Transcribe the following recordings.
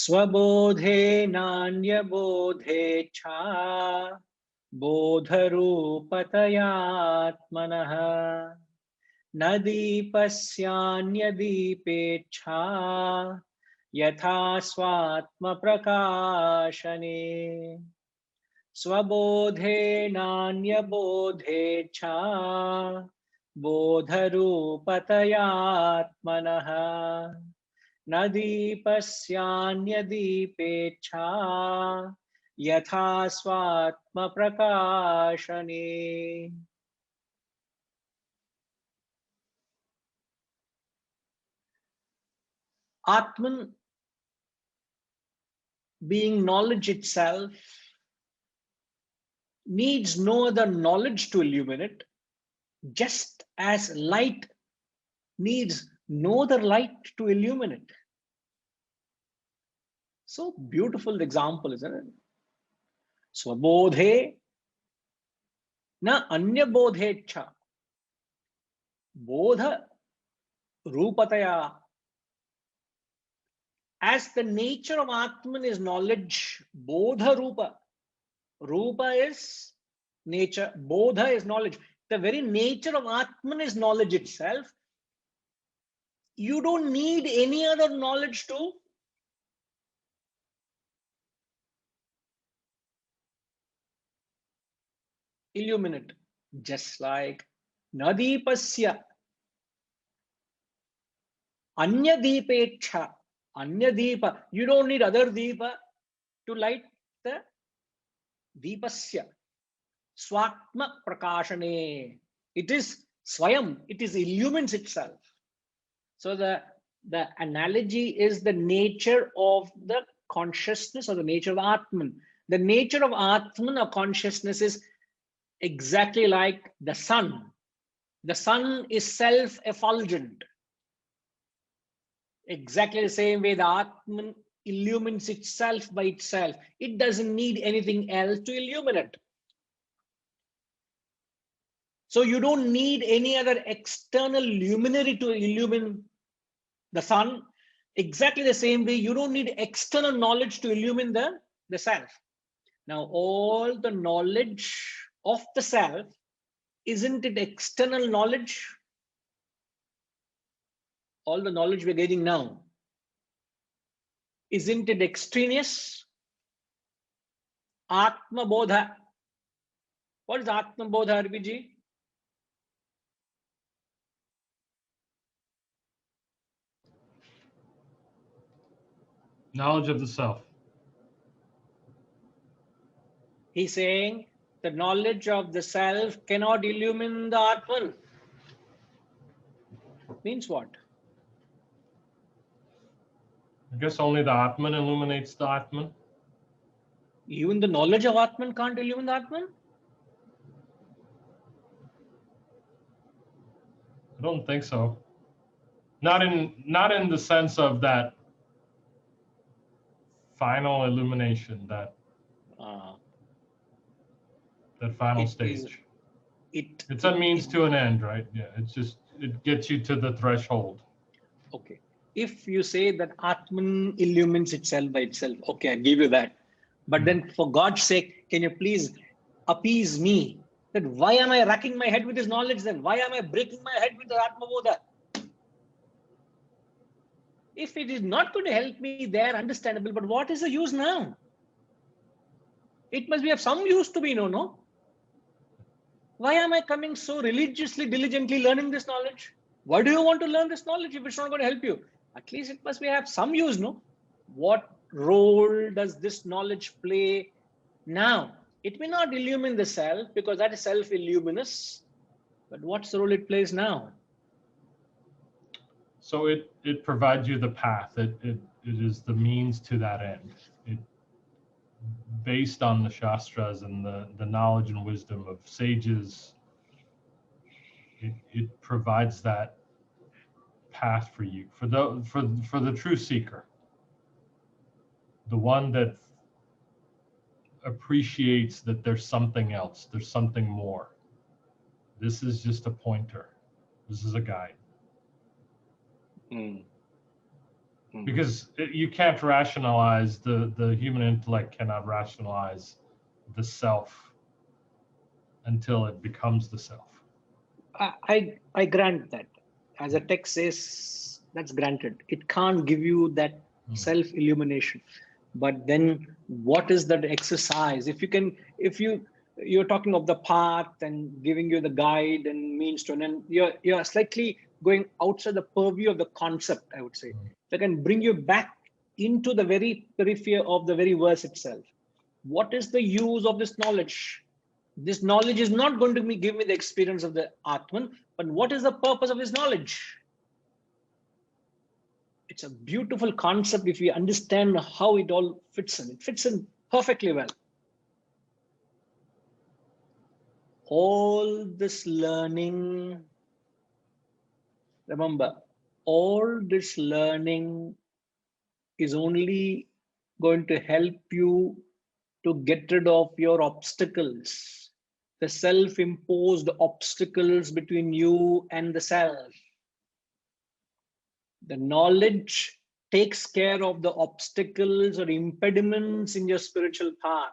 Swabodhe nanya bodhe cha bodharupatayatmanaha nadipasya dipecha yatha swatma prakashane. Swabodhe nanya bodhe cha bodharupatayatmanaha nadipasya yatha swatma prakashane. Atman being knowledge itself needs no other knowledge to illuminate, just as light needs no other light to illuminate. So beautiful example, isn't it? Swabodhe na anya bodhecha bodha rupataya. As the nature of Atman is knowledge, bodha rupa. Rupa is nature, bodha is knowledge. The very nature of Atman is knowledge itself. You don't need any other knowledge to illuminate. Just like nadipasya anya deepecha, anya deepa. You don't need other deepa to light the deepasya. Swatma prakashane. It is swayam, it is illumines itself. So the analogy is the nature of the consciousness or the nature of Atman. The nature of Atman or consciousness is exactly like the sun. The sun is self-effulgent. Exactly the same way the Atman illumines itself by itself. It doesn't need anything else to illuminate. So you don't need any other external luminary to illumine the sun. Exactly the same way, you don't need external knowledge to illumine the self. Now, all the knowledge of the self, isn't it external knowledge? All the knowledge we're getting now, isn't it extraneous? ATMABODHA. What is ATMABODHA, Arviji? Knowledge of the self. He's saying the knowledge of the self cannot illumine the Atman. Means what? I guess only the Atman illuminates the Atman. Even the knowledge of Atman can't illumine the Atman? I don't think so. Not in the sense of that final illumination, that final stage. It's a means to an end, right? Yeah, it's just, it gets you to the threshold. Okay. If you say that Atman illumines itself by itself, okay, I give you that. But then for God's sake, can you please appease me? That why am I racking my head with this knowledge then? Why am I breaking my head with the ATMABODHA? If it is not going to help me there, understandable, but what is the use now? It must be of some use to me, no? Why am I coming so religiously, diligently learning this knowledge? Why do you want to learn this knowledge if it's not going to help you? At least it must be have some use, no? What role does this knowledge play now? It may not illumine the self because that is self-illuminous, but what's the role it plays now? So it provides you the path. It is the means to that end. It, based on the Shastras and the knowledge and wisdom of sages, it provides that path for you, for the true seeker, the one that appreciates that there's something else, there's something more. This is just a pointer. This is a guide. because you can't rationalize, the human intellect cannot rationalize the self until it becomes the self. I grant that. As a text says, that's granted. It can't give you that self-illumination. But then what is that exercise? If you're talking of the path and giving you the guide and means to an end, you're slightly going outside the purview of the concept, I would say. That can bring you back into the very periphery of the very verse itself. What is the use of this knowledge? This knowledge is not going to give me the experience of the Atman, but what is the purpose of this knowledge? It's a beautiful concept if we understand how it all fits in. It fits in perfectly well. All this learning, remember, all this learning is only going to help you to get rid of your obstacles, the self-imposed obstacles between you and the self. The knowledge takes care of the obstacles or impediments in your spiritual path.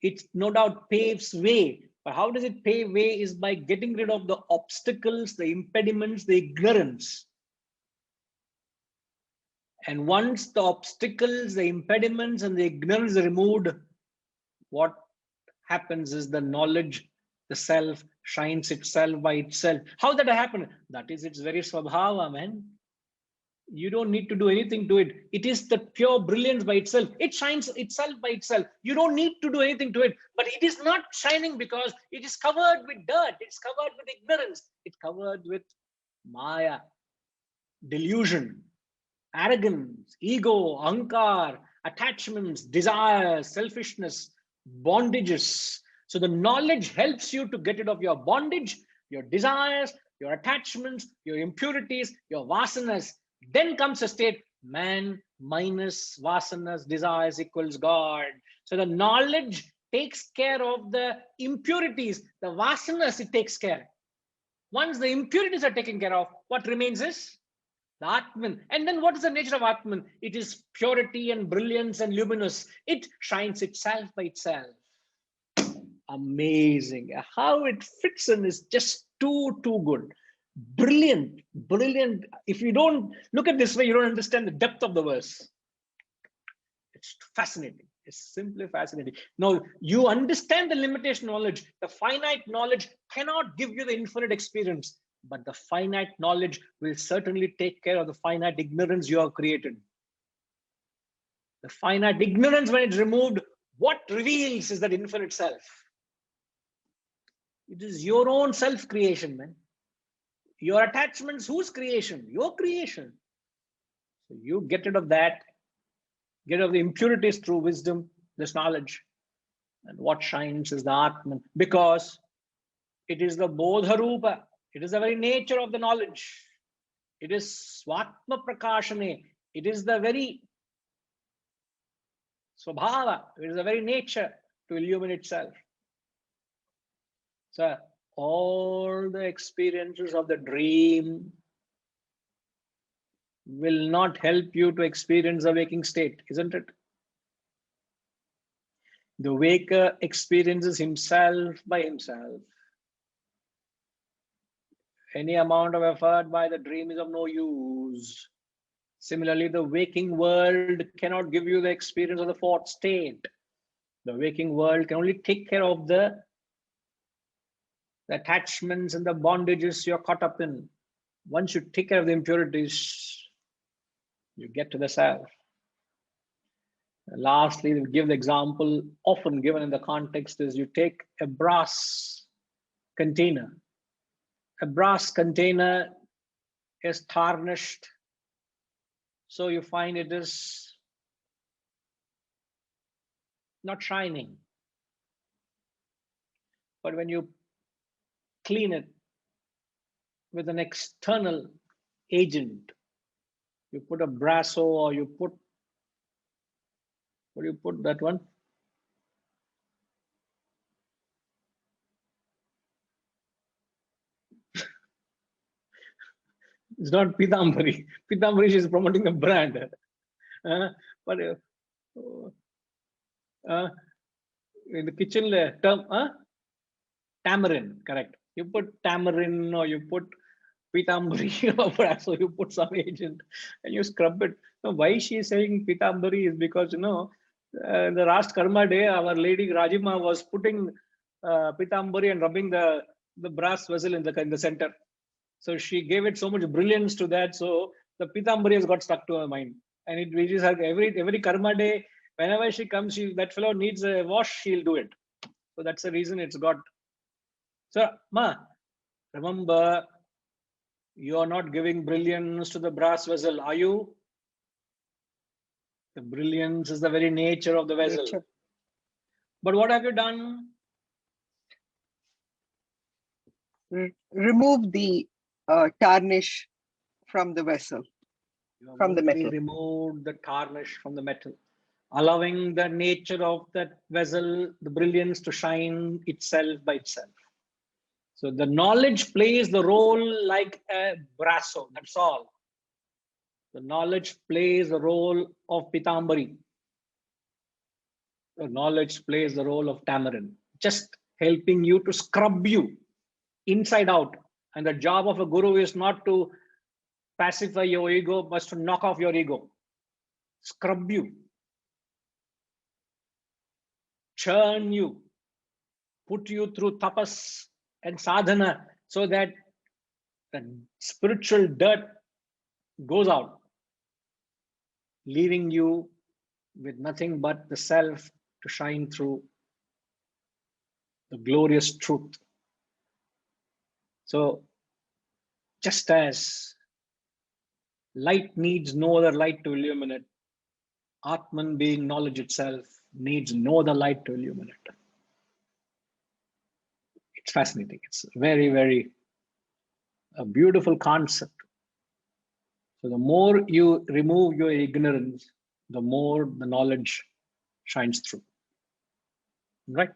It no doubt paves way, but how does it pave way is by getting rid of the obstacles, the impediments, the ignorance. And once the obstacles, the impediments, and the ignorance are removed, what happens is the knowledge, the self, shines itself by itself. How did that happen? That is its very swabhava, man. You don't need to do anything to it. It is the pure brilliance by itself. It shines itself by itself. You don't need to do anything to it. But it is not shining because it is covered with dirt. It's covered with ignorance. It's covered with maya, delusion, arrogance, ego, ahankar, attachments, desires, selfishness, bondages. So the knowledge helps you to get rid of your bondage, your desires, your attachments, your impurities, your vasanas. Then comes a state, man minus vasanas, desires equals God. So the knowledge takes care of the impurities, the vasanas it takes care. Once the impurities are taken care of, what remains is the Atman. And then what is the nature of Atman? It is purity and brilliance and luminous. It shines itself by itself. Amazing. How it fits in is just too good. Brilliant, brilliant. If you don't look at this way, you don't understand the depth of the verse. It's fascinating. It's simply fascinating. Now, you understand the limitation knowledge. The finite knowledge cannot give you the infinite experience, but the finite knowledge will certainly take care of the finite ignorance you have created. The finite ignorance, when it's removed, what reveals is that infinite self. It is your own self-creation, man. Your attachments, whose creation? Your creation. So you get rid of that, get rid of the impurities through wisdom, this knowledge. And what shines is the Atman, because it is the Bodha Rupa. It is the very nature of the knowledge. It is Swatma Prakashane. It is the very Swabhava. It is the very nature to illuminate itself. So all the experiences of the dream will not help you to experience the waking state, isn't it? The waker experiences himself by himself. Any amount of effort by the dream is of no use. Similarly, the waking world cannot give you the experience of the fourth state. The waking world can only take care of the attachments and the bondages you're caught up in. Once you take care of the impurities, you get to the self. And lastly, we give the example often given in the context is you take a brass container. A brass container is tarnished, so you find it is not shining. But when you clean it with an external agent, you put a brasso, or you put, what do you put that one? It's not Pitambari. Pitambari, she is promoting a brand. But in the kitchen term, tamarind, correct. You put tamarind or you put Pitambari, or perhaps so you put some agent and you scrub it. Now, why she is saying Pitambari is because, the last Karma day, our lady Rajima was putting Pitambari and rubbing the brass vessel in the center. So she gave it so much brilliance to that. So the Pitambari has got stuck to her mind. And it is her every Karma day, whenever she comes, that fellow needs a wash, she'll do it. So that's the reason it's got. So, Ma, remember, you are not giving brilliance to the brass vessel, are you? The brilliance is the very nature of the vessel. Nature. But what have you done? Remove the tarnish from the vessel, from the metal. Removed the tarnish from the metal, allowing the nature of that vessel, the brilliance to shine itself by itself. So the knowledge plays the role like a brasso, that's all. The knowledge plays the role of Pitambari. The knowledge plays the role of tamarind, just helping you to scrub you inside out. And the job of a guru is not to pacify your ego, but to knock off your ego, scrub you, churn you, put you through tapas and sadhana so that the spiritual dirt goes out, leaving you with nothing but the self to shine through the glorious truth. So just as light needs no other light to illuminate, Atman, being knowledge itself, needs no other light to illuminate. It's fascinating. It's very, very a beautiful concept. So the more you remove your ignorance, the more the knowledge shines through. Right?